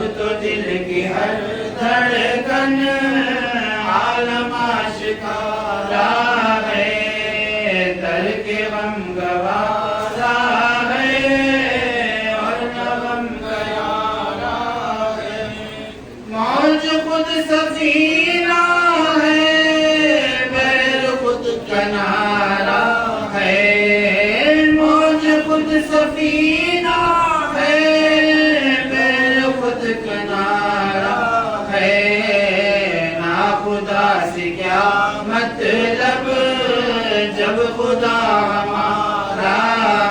اب تو دل کی ہر دھڑکن عالم آشکارا ہے، ترک غم گوارا ہے اور نہ غم گیارا ہے۔ موج خود سفینہ ہے، بحر خود کنارہ ہے، موج خود سفینہ ہے، بحر خود کنارہ ہے۔ نا خدا سے کیا مطلب جب خدا ہمارا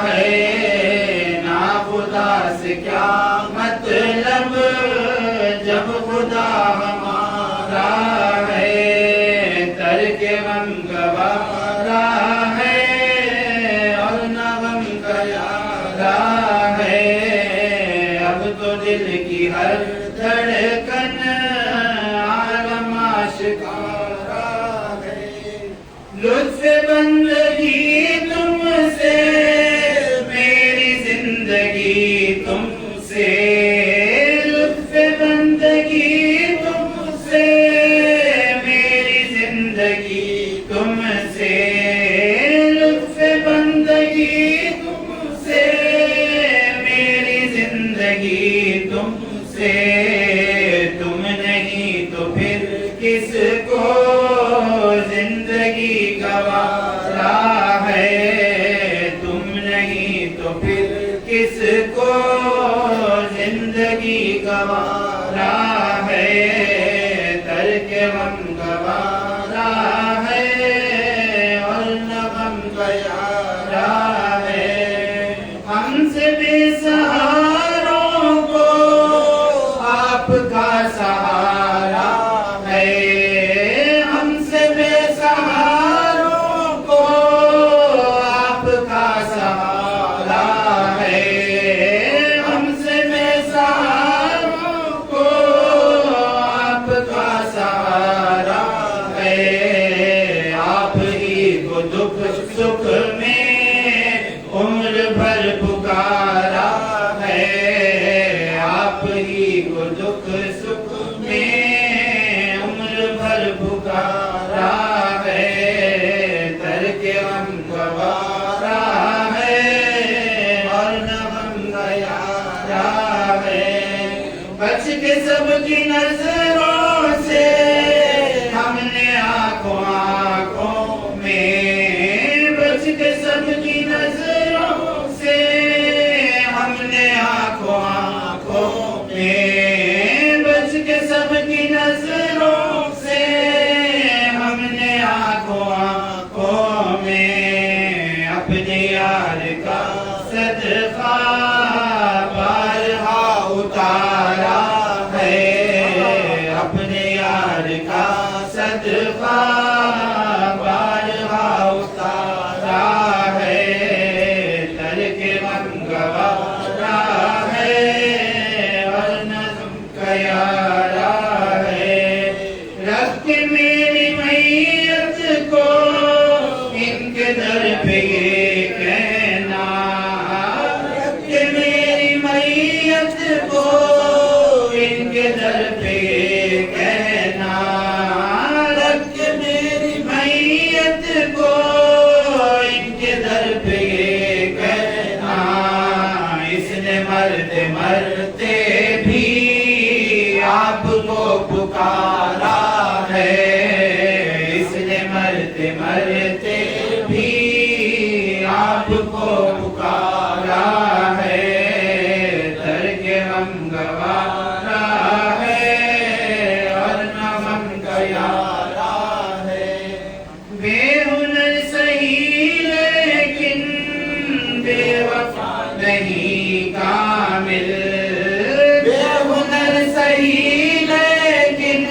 ہے، نا خدا سے کیا مطلب جب خدا ہمارا ہے، ترک غم گوارا ہے اور نہ غم گیارا ہے۔ اب تو دل کی ہر دھڑکن عالم آشکارا ہے۔ لطف بندگی تم سے میری زندگی تم سے، لطف بندگی تم سے میری زندگی تم سے، لطف بندگی تم سے میری زندگی تم سے، تم نہیں تو پھر کس کو زندگی گوارا ہے، تم نہیں تو پھر کس کو زندگی گوارا ہے، ترک غم گوارا ہے اور نہ غم گیارا ہے۔ ہم سے بے سہاروں کو آپ کا سہارا ہے، ہم سے بے سہاروں کو آپ کا سہارا ہے، ہم سے بے سہاروں کو آپ کا سہارا ہے۔ آپ ہی کو دکھ سکھ میں عمر بھر پکارا ہے، آپ ہی کو دکھ سکھ میں عمر بھر پکارا ہے، ترک غم گوارا ہے اور نہ غم گیارا ہے۔ بچ کے سب کی نظروں سے ہم نے آنکھوں آنکھوں میں، بچ کے سب کی نظروں سے ہم نے آنکھوں آنکھوں میں، بچ کے سب کی نظروں سے ہم نے آنکھوں آنکھوں میں، اپنے یار کا صدقہ بارہا اتارا ہے، اپنے یار کا صدقہ بارہا اتارا ہے، ترک غم گوارا ہے اور نہ غم گیارا ہے۔ رکھ کے میری میت کو ان کے در پہ یہ کہنا، رکھ کے میری میت کو ان کے در پہ یہ کہنا، رکھ کے میری میت کو ان کے در پہ یہ کہنا، اس نے مرتے مرتے بھی آپ کو پکارا ہے، اس نے مرتے مرتے بھی آپ کو پکارا ہے، ترک غم گوارا ہے اور نہ غم گیارا ہے۔ بے ہنر سہی لیکن بے وفا نہیں کامل، بے ہنر سہی لیکن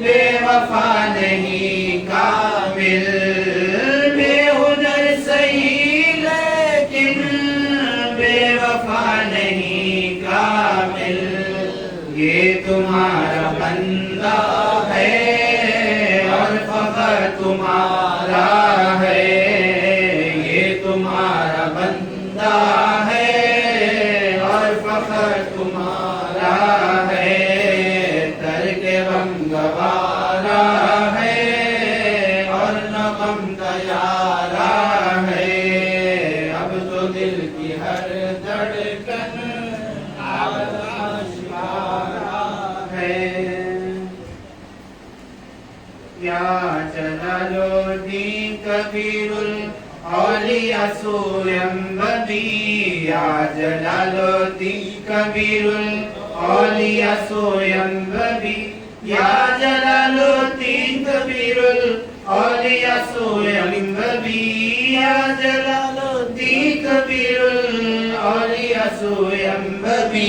بے وفا نہیں کامل، بے ہنر سہی لیکن بے وفا نہیں کامل، یہ تمہارا بندہ ہے اور فخر تمہارا ہے، یہ تمہارا بندہ ہے اور فخر تمہارا جلال الدین کبیر الاولیاء سویمبی یا جلال الدین کبیر الاولیاء سویمبی یا جلال الدین کبیر الاولیاء سویمبی یا جلال الدین کبیر الاولیاء سویمبی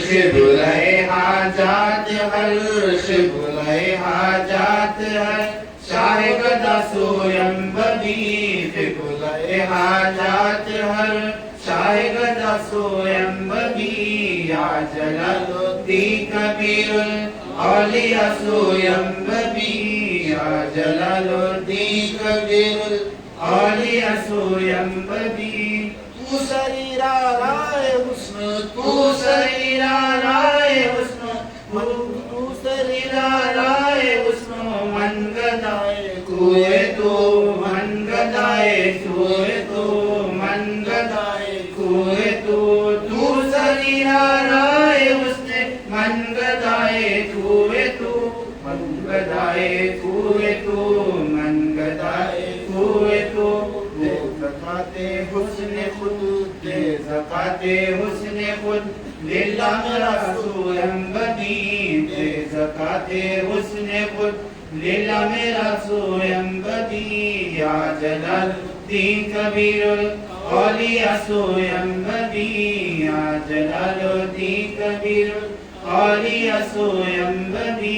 قبلہ حاجات ہر قبلہ حاجات ہر شاہ گدا سویمبی قبلہ حاجات ہر شاہ گدا سویمبی یا جلال الدین کبیر الاولیاء سویمبی یا جلال الدین کبیر الاولیاء سویمبی تو سریرا رائے حسن تو سریرا رائے حسن تو سریرا رائے حسن من گدائے کوئے تو من گدائے کوئے تو من گدائے کوئے تو سریرا رائے حسن من گدائے کوئے تو من گدائے کوئے تو من گدائے کوئے تو زکات حسن خود دے زکات حسن خود للہ میرا سویمبی دے زکات حسن خود للہ میرا سویمبی یا جلال الدین کبیر الاولیاء سویمبی یا جلال الدین کبیر الاولیاء سویمبی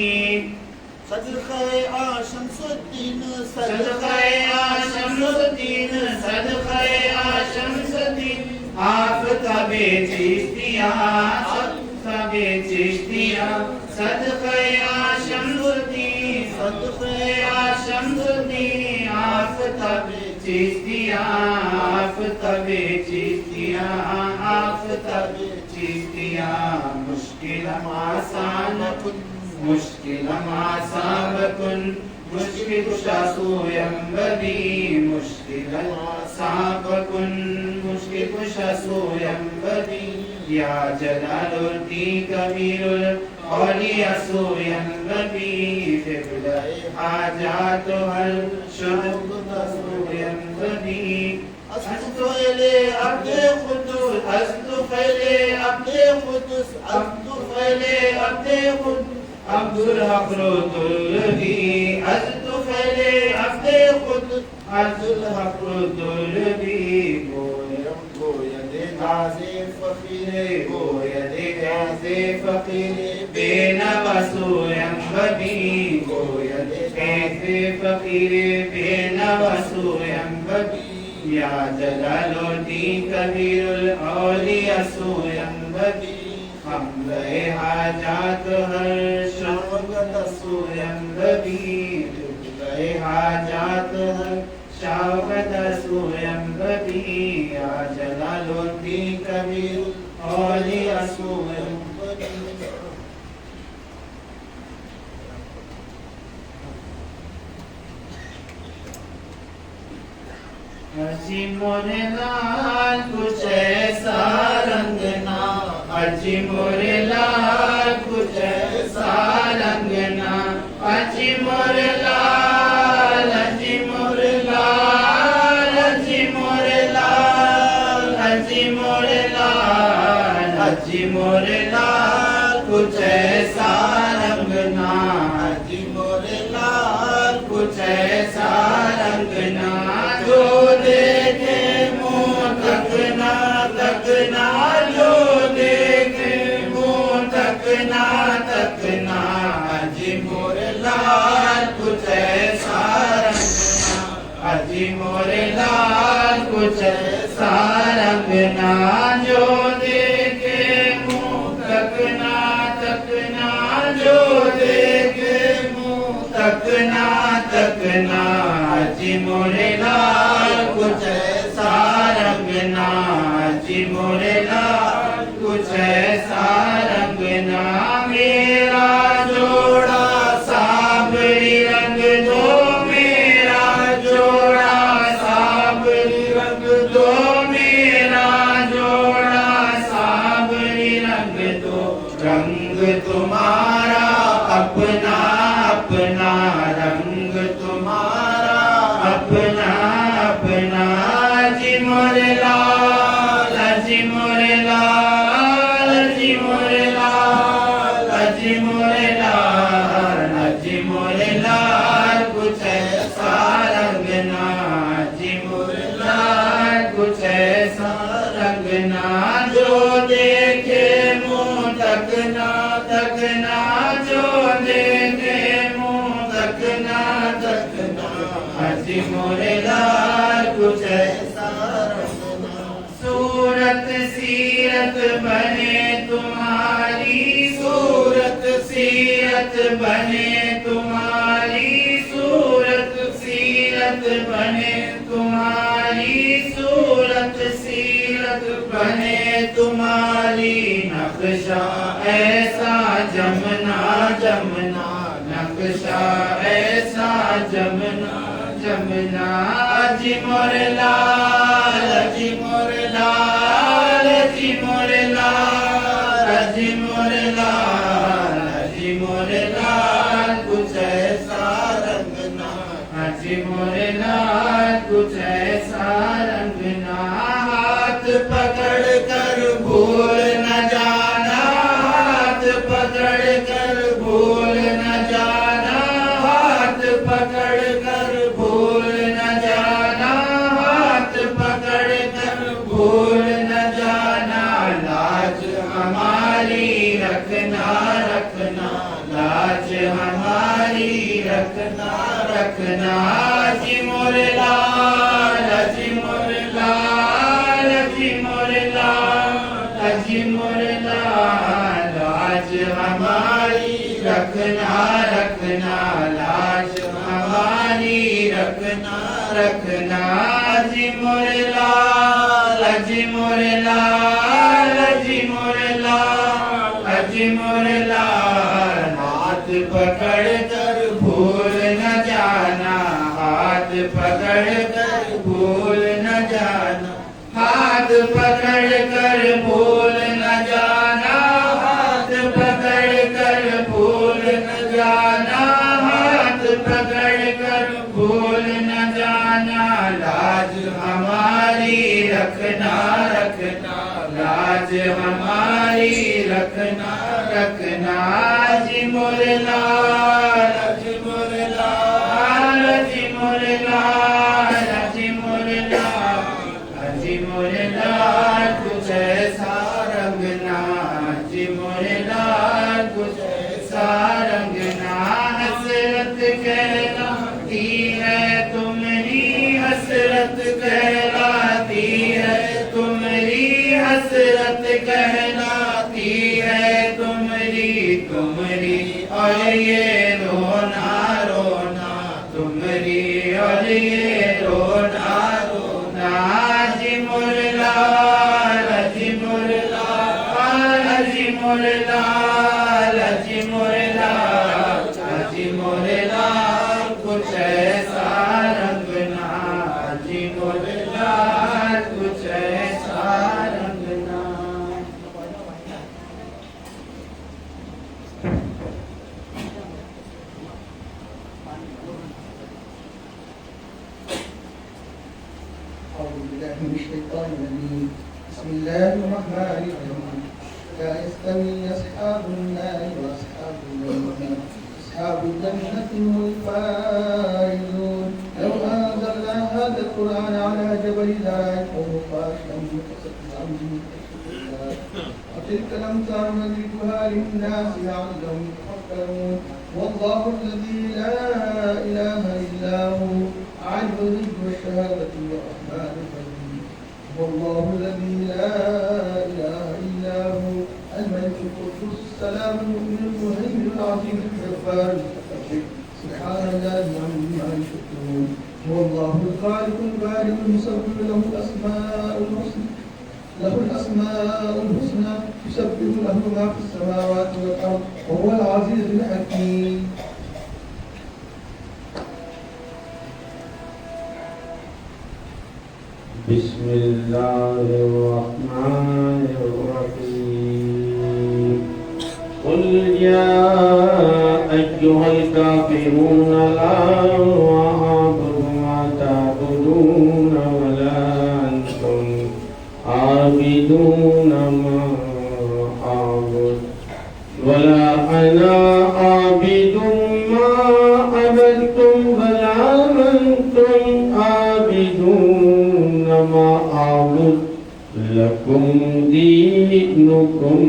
صدقہ شمس الدین صدقہ شمس الدین صدقہ شمس الدین آفتاب چشتیہ آفتاب چشتیہ صدقہ شمس الدین صدقہ شمس الدین آفتاب چشتیہ آفتاب چشتیہ آفتاب چشتیہ مشکل آسان کن مشکل آسان کن مشکل کشا سویمبی مشکل آسان کن مشکل کشا سویمبی یا جلال الدین کبیر الاولیاء سویمبی قبلہ حاجات ہر شہد سویمبی اسد فیلے عبد قدس اسد فیلے عبد قدس اسد فیلے عبد قدس عبد الحق الدولبی اسد فیلے عبد قدس عبد الحق الدولبی گوید غازی فقیر گوید غازی فقیر بینوا سویمبی گوید غازی فقیر بینوا سویمبی یا جلال الدین کبیر الاولیاء سویمبی حملہ حاجات ہر شاوگت سویمبی قبلہ حاجات ہر شاوگت سویمبی یا جلال الدین کبیر الاولیاء سویمبی اجی مورے لال کچھ ایسا رنگنا اجی مورے لال کچھ ایسا رنگنا اجی مورے لال اجی مورے لال اجی مورے لال اجی مورے لال اجی مورے لال کچھ ایسا رنگنا اجی مورے لال کچھ ایسا رنگنا جو دیکھے منہ تکنا تکنا جو دیکھے منہ تکنا تکنا اجی مورے لال کچھ ایسا رنگنا اجی مورے لال کچھ ایسا رنگنا جو دیکھے منہ تکنا تکنا جو دیکھے منہ تکنا تکنا اجی مورے لال کچھ ایسا رنگنا اجی مورے لال کچھ ایسا رنگنا میرا جوڑا سابری رنگ دو میرا جوڑا سابری رنگ دو میرا جوڑا سابری رنگ دو رنگ تمہارا اپنا اپنا رنگ تمہارا تکنا تکنا جو دیکھے منہ تکنا تکنا حجی مورے لال کچھ ایسا رکھنا صورت سیرت بنے تمہاری صورت سیرت بنے تمہاری صورت سیرت بنے تمہاری صورت سیرت بنے تمہاری نقشہ ایسا جمنا جمنا نقشہ ایسا جمنا جمنا اجی مور لال اجی مور لال اجی مور لال اجی مور لال اجی مور لال کچھ ایسا رنگنا اجی مور لال کچھ ایسا رنگنا ہاتھ پکڑ کر بھول نہ جانا ہاتھ پکڑ کر بھول نہ جانا ہاتھ پکڑ کر بھول نہ جانا ہاتھ پکڑ کر بھول نہ جانا لاج ہماری رکھنا رکھنا لاج ہماری رکھنا رکھنا جی مور لال جی مور لال جی مور لال جی مور لال لاج ہماری رکھنا رکھنا لاج ہماری رکھنا رکھنا جی مور لال جی مور لال جی مور لال جی مور لال ہاتھ پکڑ کر بھول نہ جانا ہاتھ پکڑ کر بھول نہ جانا ہاتھ پکڑ کر بھول نہ جانا ہاتھ پکڑ کر بھول نہ جانا ہاتھ پکڑ کر بھول نہ جانا لاج ہماری رکھنا رکھنا لاج ہماری رکھنا رکھنا جی مور لال جی مور لال جی مور لال جی مور لال جی مور لال کچھ ایسا رنگنا جی مور لال کچھ ایسا رنگنا حسرت کہلاتی ہے تمہاری حسرت کہلاتی ہے تمہاری حسرت کہلاتی ہے تمہاری تمہاری اور یہ رونا رونا تمہاری اور یہ رونا رونا جی مور لال جی مور لال جی مور لال جی مور لال جی مور لال کچھ ایسا رنگنا جی مور لال کچھ ایسا رنگنا أعوذ بالله من الشيطان الرجيم بسم الله الرحمن الرحيم لا يستوي أصحاب النار وأصحاب الجنة أصحاب الجنة هم الفائزون لو أنزلنا هذا القرآن على جبل لرأيته خاشعا متصدعا من خشية الله وتلك الأمثال نضربها للناس لعلهم يتفكرون والله الذي لا إله إلا هو عالم الغيب والشهادة الرحمن الرحيم والله الذي لا إله إلا هو الملك القدوس السلام المؤمن المهيمن العظيم الجبار المتكبر سبحان الله عما يشركون هو الله الخالق البارئ المصور له الأسماء الحسنى يسبح له ما في السماوات والأرض وهو العزيز الحكيم بسم الله الرحمن الرحيم قل يا أيها الكافرون لا أعبد ما تعبدون ولا أنتم عابدون ما أعبد ولا أنا عابد ما عبدتم ولا أنتم عابدون ما أعبد لكم دينكم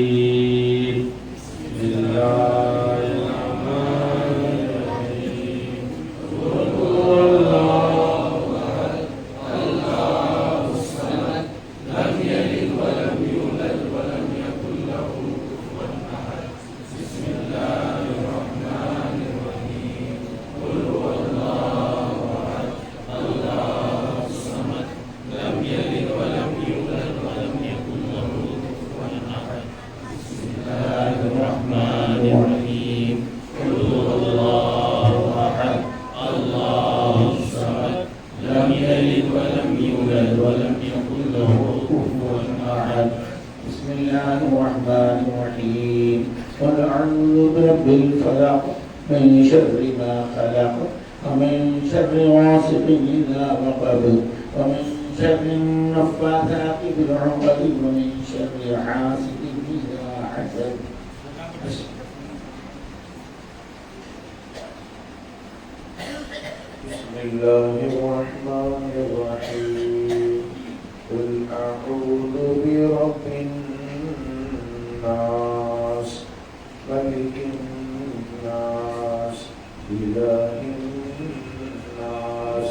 واليتيم بسم الله الرحمن الرحيم قل هو الله أحد الله الصمد لم يلد ولم يولد ولم يكن له كفوا أحد بسم الله الرحمن الرحيم قل هو الله أحد الله الصمد لم يلد ولم يولد ولم يكن له كفوا أحد بسم الله الرحمن الرحيم قل هو الله أحد الله الصمد لم يلد ولم يولد ولم يكن له كفوا أحد بسم الله الرحمن الرحيم قل أعوذ برب الفلق من شر ما خلق ومن شر غاسق إذا وقب ومن شر النفاثات في العقد ومن شر حاسد إذا حسد بسم الله الرحمن الرحيم قل أعوذ برب الناس ملك الناس إله الناس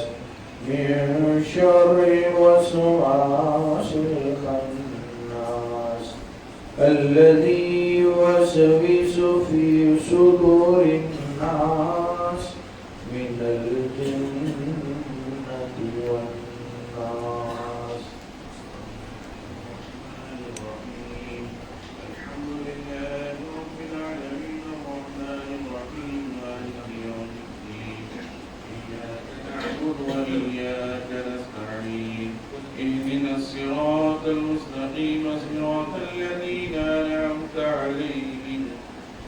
من شر الوسواس الخناس الذي يوسوس في صدور الناس من الجنة والناس الحمد لله رب العالمين الرحمن الرحيم مالك يوم الدين إياك نعبد وإياك نستعين اهدنا الصراط المستقيم صراط الذين أنعمت عليهم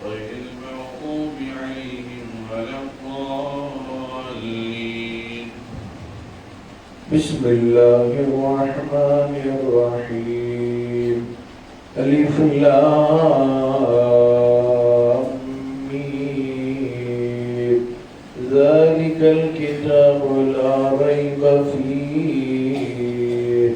غير المغضوب عليهم ولا الضالين بسم الله الرحمن الرحيم ألف لام ميم ذلك الكتاب لا ريب فيه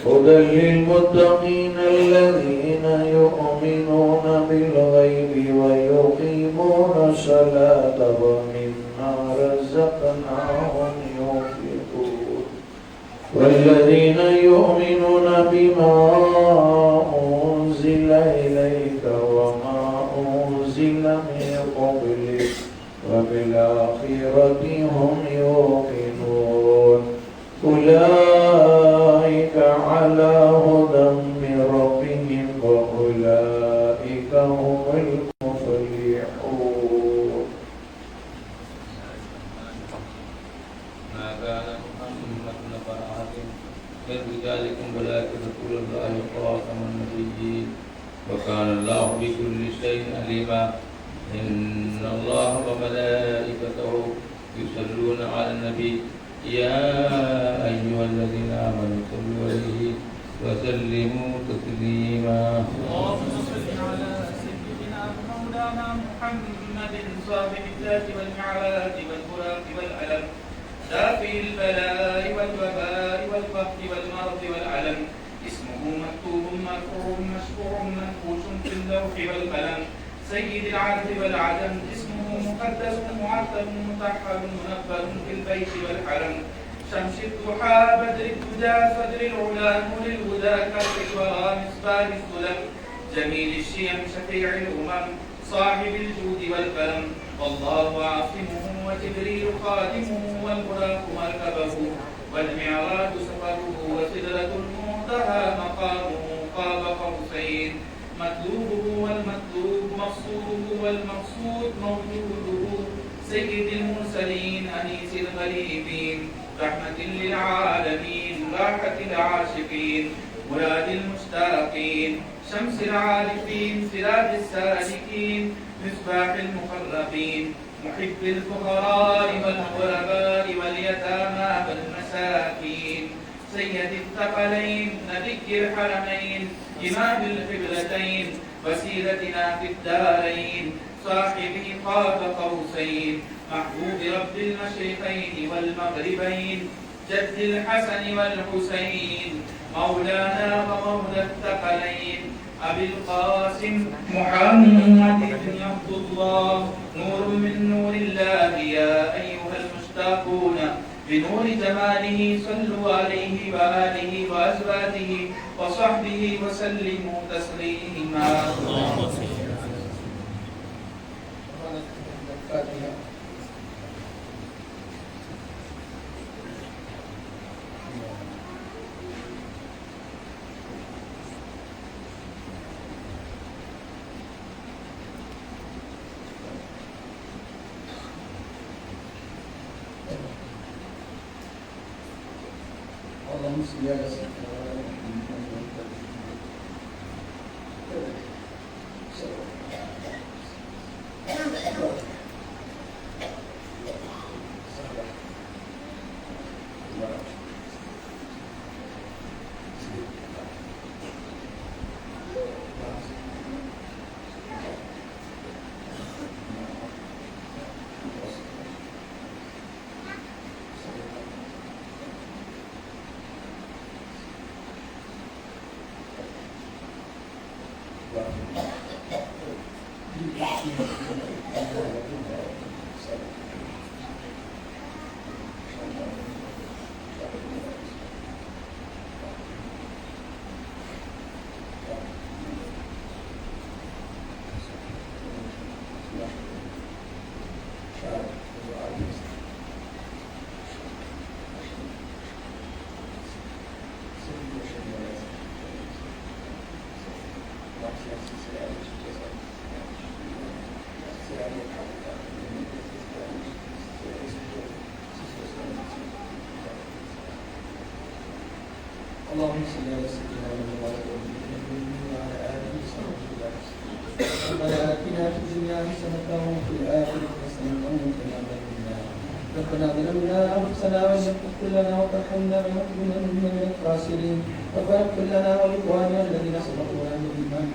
هدى للمتقين الذين يؤمنون بالغيب ويقيمون الصلاة ومما رزقناهم ينفقون والذين يؤمنون بما أنزل إليك وما أنزل من قبلك وبالآخرة هم يوقنون أولئك على هدى من ربهم وأولئك هم المفلحون ما كان محمد نبأ أحد من رجالكم ولكن رسول الله وخاتم النبيين وكان الله بكل شيء عليما إن الله وملائكته يصلون على النبي يا أيها الذين آمنوا صلوا عليه وسلموا تسليما اللهم صل على سيدنا مولانا محمد صاحب الذات والمعراج والبراق والألم دافع البلاء والوباء والفقر والمرض والعلم اسمه مكتوب مرفوع مشفوع منقوش في اللوح والقلم سيد العدل والعدم اسمه مقدس معظم مطهر منبر في البيت والحرم شمس الضحى بدر الهدى فجر العلا نور الهدى كرب الورى مصباح الظلم جميل الشيم شفيع الأمم صاحب الجود والكرم والله عاصمه وجبريل خادمه والبراق مركبه والمعراج سفره وسدرة المنتهى مقامه قاب قوسين مطلوبه والمطلوب مقصوده والمقصود موجوده سيد المرسلين أنيس الغريبين رحمة للعالمين راحة العاشقين مراد المشتاقين شمس العارفين سراج السالكين مصباح المقربين محب الفقراء والغرباء واليتامى والمساكين سيد الثقلين نبي الحرمين إمام القبلتين وسيلتنا في الدارين صاحب قاب قوسين محبوب رب المشرقين والمغربين جد الحسن والحسين مولانا ومولى الثقلين أبي القاسم محمد بن عبد الله نور من نور الله يا أيها المشتاقون بنور جماله صلوا عليه وآله وأزواجه وصحبه وسلموا تسليما. اللهم صل على سيدنا اللهم صل على سيدنا محمد وعلى آله وصحبه وسلم. ربنا آتنا في الدنيا حسنة وفي الآخرة حسنة وقنا عذاب النار. ربنا ظلمنا أنفسنا وإن لم تغفر لنا وترحمنا لنكونن من الخاسرين. ربنا اغفر لنا ولإخواننا الذين سبقونا بالإيمان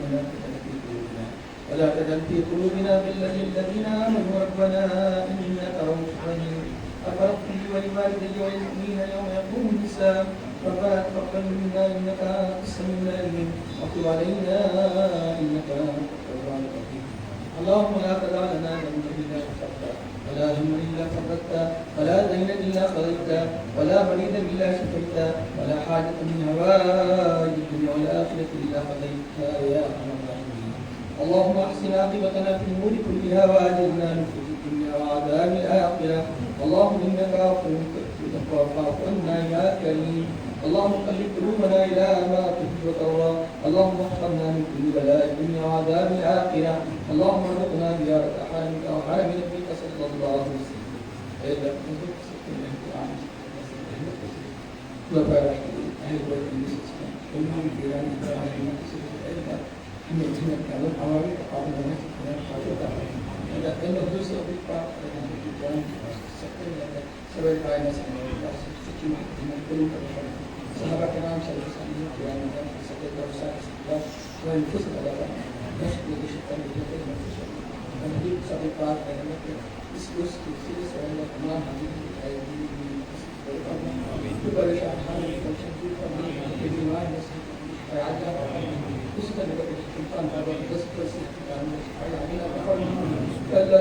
ولا تجعل في قلوبنا غلا للذين آمنوا ربنا إنك رؤوف رحيم. ربنا اغفر لي ولوالدي وللمؤمنين يوم يقوم الحساب. ربنا تقبل منا انك انت السميع العليم وتب علينا انك انت التواب الرحيم. اللهم لا تدع لنا ذنبا الا غفرته ولا هما الا فرجته ولا دينا الا قضيته ولا مريضا الا شفيته ولا حاجه من هوائج الدنيا والاخره الا قضيتها يا ارحم الراحمين. اللهم احسن عاقبتنا في الامور كلها واجرنا من خزي الدنيا وعذاب الاخره. اللهم انك عفو فاعف عنا يا كريم. اللهم قلب قلوبنا الى ما تحب وترضى. اللهم احفظنا من كل بلاء الدنيا وعذاب الاخره. اللهم ارزقنا زياره حرمك وحرم نبيك صلى الله عليه وسلم. وبارك اهل بيت النبي صلى الله عليه وسلم كلهم جيران ابراهيم ان يجعلنا كانوا حوالي قابل الناس من حاجتها اذا كان الدرس بالقى سبب الناس من كل صحابة كرام صلى الله عليه وسلم كرام سبب الرسالة وإن كسر على نشكر بشكل جدا ونجيب سبب القى اسكوس كيسيس ولا تمام هذه الأيدي ببرش أحد التشديد في الإيمان فيعجب كسر السلطان هذا بس بس كان فيعجب كذا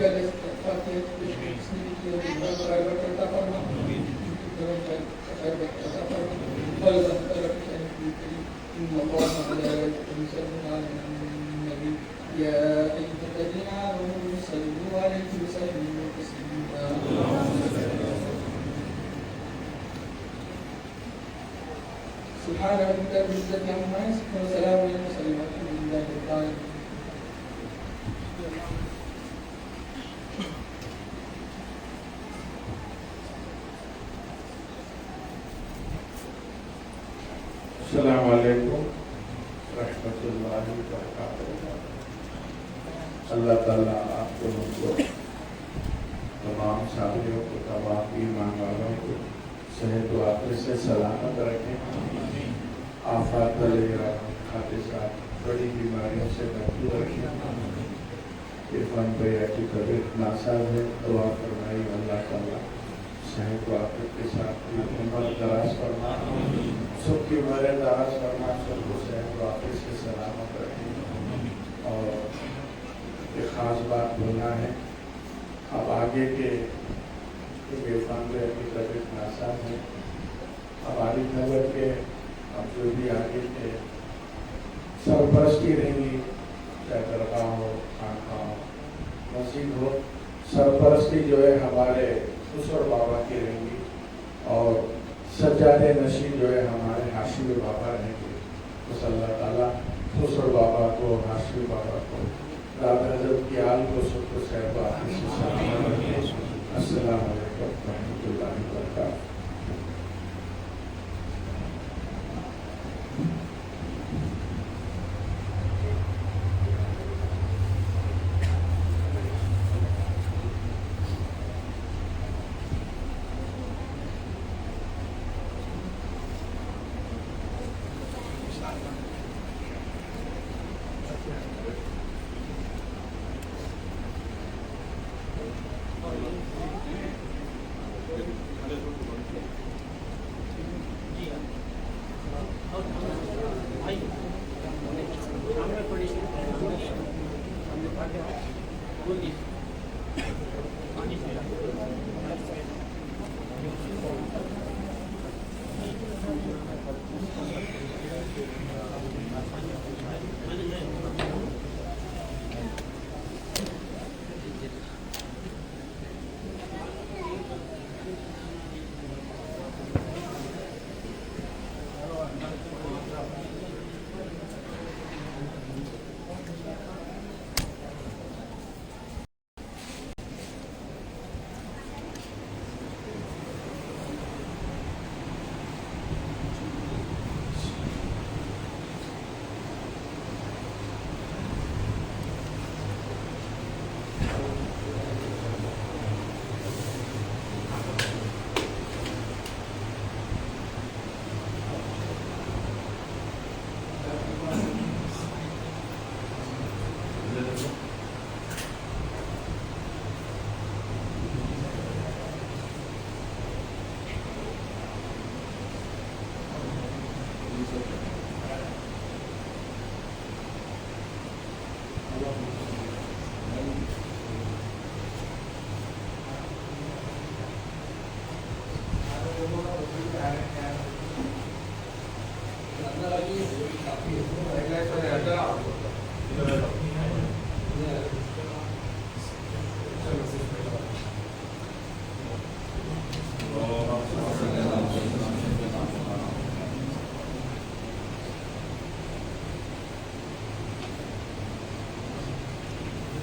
پہلے فاتحہ بسم اللہ کی برائے برکت عطا فرما کرم خیر برکت عطا فرما اللہ تعالی کی ان اللہ علیہ وسلم النبی یا ایھا الذین آمنوا صلوا علیہ وسلموا تسلیما سبحان ربك رب العزة عما يصفون وسلام على المرسلين والحمد لله رب العالمين. السلام علیکم رحمۃ اللہ وبرکاتہ. اللہ تعالیٰ آپ کو تمام ساتھیوں کو تمام ایمان والوں کو صحت و عافیت سے سلامت رکھیں. آفات حادثات بڑی بیماریوں سے محفوظ رکھیں. عرفان بھیا کی طبیعت ناساز ہے, دعا فرمائی اللہ تعالیٰ صحت و عافیت کے ساتھ عمر دراز فرما, سب کی عمر دراز فرما, سب کو صحت و عافیت سے سلامت رکھیں. اور ایک خاص بات بولنا ہے, اب آگے کے عرفان بھیا کی طبیعت ناساز ہے, اب عارف نگر کے اب جو بھی آگے کے سرپرستی رہیں گی, چاہے درگاہ ہو, خانقاہ ہو, مسجد ہو, سرپرستی جو ہے ہمارے خسر بابا کی رہیں گی, اور سجادے نشین جو ہے ہمارے ہاشمی بابا رہیں گے. بس اللہ تعالیٰ خسر بابا کو, ہاشمی بابا کو, دادا حضرت کی آل کو, سب کو صحت و عافیت سے سلامت رکھیں. السلام علیکم ورحمۃ اللہ وبرکاتہ.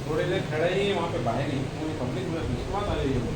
تھوڑے دیر کھڑے ہی وہاں پہ باہر ہی پوری پبلک میں مسلمان آ رہی ہے.